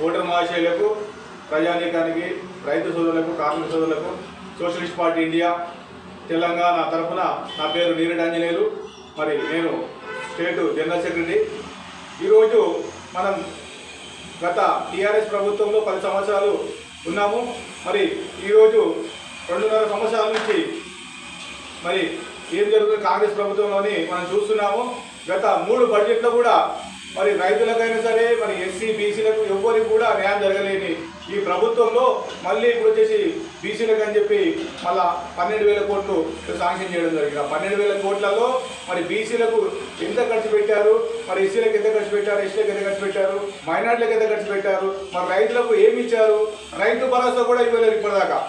Voter మహాశయులకు, ప్రజానీకానికి, రైతు సోదరులకు, కార్మిక సోదరులకు సోషలిస్ట్ పార్టీ ఇండియా తెలంగాణ తరఫున నా పేరు నీరెడ్డి ఆంజనేయులు. మరి నేను స్టేట్ జనరల్ సెక్రటరీ. ఈరోజు మనం గత టీఆర్ఎస్ ప్రభుత్వంలో 10 సంవత్సరాలు ఉన్నాము. మరి ఈరోజు 2.5 సంవత్సరాల నుంచి మరి ఏం జరుగుతుంది కాంగ్రెస్ ప్రభుత్వంలోని మనం చూస్తున్నాము. గత 3 బడ్జెట్లో కూడా మరి రైతులకైనా సరే, మరి ఎస్సీ బీసీలకు ఎవ్వరికి కూడా న్యాయం జరగలేని ఈ ప్రభుత్వంలో మళ్ళీ ఇప్పుడు వచ్చేసి బీసీలకు అని చెప్పి మళ్ళా 12,000 కోట్లు శాంక్షన్ చేయడం జరిగింది. 12,000 కోట్లలో మరి బీసీలకు ఎంత ఖర్చు పెట్టారు, మరి ఎస్సీలకు ఎంత ఖర్చు పెట్టారు, ఎస్టీలకు ఎంత ఖర్చు పెట్టారు, మైనార్టీలకు ఎంత ఖర్చు పెట్టారు, మరి రైతులకు ఏమి ఇచ్చారు? రైతు భరోసా కూడా ఇవ్వలేరు ఇప్పటిదాకా.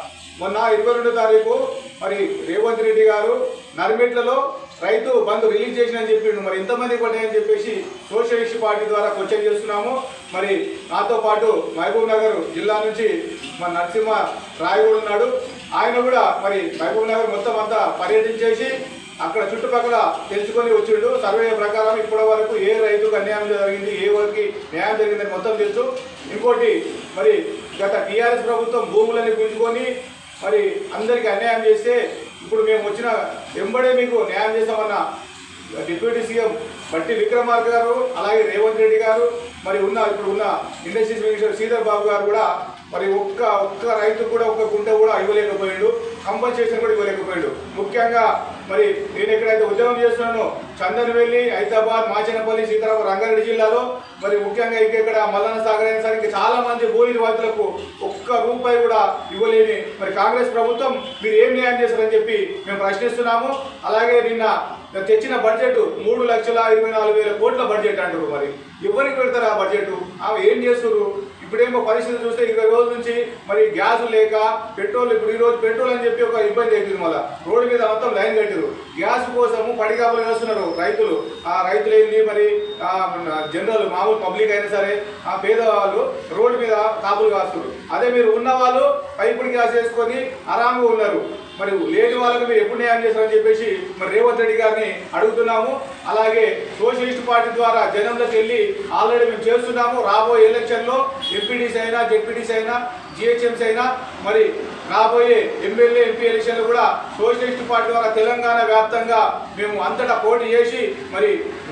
మొన్న 22వ తారీఖు మరి రేవంత్ రెడ్డి గారు నర్మెట్లలో రైతు బంధు రిలీజ్ చేసినని చెప్పిండు. మరి ఎంతమంది పడ్డాయని చెప్పేసి సోషలిస్ట్ పార్టీ ద్వారా క్వశ్చన్ చేస్తున్నాము. మరి నాతో పాటు మహబూబ్ నగర్ జిల్లా నుంచి మన నరసింహ రాయ్ కూడా ఉన్నాడు. ఆయన కూడా మరి మహబూబ్ నగర్ మొత్తం అంతా పర్యటించేసి అక్కడ చుట్టుపక్కల తెలుసుకొని వచ్చిండు. సర్వే ప్రకారం ఇప్పటి వరకు ఏ రైతుకు అన్యాయం జరిగింది, ఏ వారికి న్యాయం జరిగిందని మొత్తం తెలుసు. ఇంకోటి మరి గత టీఆర్ఎస్ ప్రభుత్వం భూములని గుంజుకొని మరి అందరికీ అన్యాయం చేస్తే ఇప్పుడు మేము వచ్చిన వెంబడే మీకు న్యాయం చేస్తామన్న డిప్యూటీ సీఎం బట్టి విక్రమార్క గారు, అలాగే రేవంత్ రెడ్డి గారు, మరి ఇప్పుడు ఉన్న ఇండస్ట్రీస్ మినిస్టర్ శ్రీధర్ బాబు గారు కూడా మరి ఒక్క రైతు కూడా ఒక్క గుంట కూడా ఇవ్వలేకపోయాడు, కంపన్సేషన్ కూడా ఇవ్వలేకపోయాడు. ముఖ్యంగా మరి నేను ఎక్కడైతే ఉద్యమం చేస్తున్నానో చందనవెల్లి, హైదరాబాద్, మాచనపల్లి, సీతారామ, రంగారెడ్డి జిల్లాలో మరి ముఖ్యంగా ఇక్కడ మల్లన్న సాగర్ అయిన సరికి చాలా మంది భూ నిర్వాసితులకు ఒక్క రూపాయి కూడా ఇవ్వలేని మరి కాంగ్రెస్ ప్రభుత్వం మీరు ఏం న్యాయం చేస్తారని చెప్పి మేము ప్రశ్నిస్తున్నాము. అలాగే నిన్న తెచ్చిన బడ్జెట్ 3,24,000 కోట్ల బడ్జెట్ అంటారు. మరి ఎవరికి పెడతారు ఆ బడ్జెట్? ఏం చేస్తున్నారు? ఇప్పుడేమో పరిస్థితి చూస్తే 20 రోజుల నుంచి మరి గ్యాస్ లేక పెట్రోల్, ఇప్పుడు ఈరోజు పెట్రోల్ అని చెప్పి ఒక ఇబ్బంది అవుతుంది. మళ్ళీ రోడ్డు మీద మొత్తం లైన్ కట్టారు. గ్యాస్ కోసము పడిగాపులు వేస్తున్నారు రైతులు. ఆ రైతులు ఏంటి మరి జనరల్ మామూలు పబ్లిక్ అయినా సరే ఆ పేదవాళ్ళు రోడ్డు మీద కాపులు కాస్తున్నారు. అదే మీరు ఉన్న వాళ్ళు పైపుడు గ్యాస్ వేసుకొని ఆరాంగా ఉన్నారు. మరి లేని వాళ్ళకి మీరు ఎప్పుడు న్యాయం చేస్తారని చెప్పేసి మరి రేవంత్ రెడ్డి గారిని అడుగుతున్నాము. అలాగే సోషలిస్ట్ పార్టీ ద్వారా జనంలోకి వెళ్ళి ఆల్రెడీ మేము చేస్తున్నాము. రాబోయే ఎలక్షన్లో ఎంపీడీసీ అయినా, జెడ్పీటీసీ అయినా, జిహెచ్ఎంసీ అయినా, మరి రాబోయే ఎమ్మెల్యే, ఎంపీ ఎలక్షన్లు కూడా సోషలిస్ట్ పార్టీ ద్వారా తెలంగాణ వ్యాప్తంగా మేము అంతటా పోటీ చేసి మరి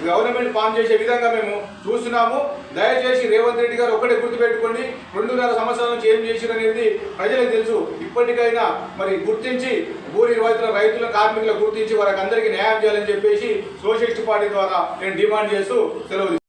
గవర్నమెంట్ ఫామ్ చేసే విధంగా మేము చూస్తున్నాము. దయచేసి రేవంత్ రెడ్డి గారు ఒక్కటే గుర్తుపెట్టుకోండి, 2.5 సంవత్సరాల నుంచి ఏం చేసిరు అనేది ప్రజలకు తెలుసు. ఇప్పటికైనా మరి గుర్తించి భూ నిర్వాసితుల, రైతుల, కార్మికులకు గుర్తించి వారికి అందరికీ న్యాయం చేయాలని చెప్పేసి సోషలిస్ట్ పార్టీ ద్వారా నేను డిమాండ్ చేస్తూ సెలవు.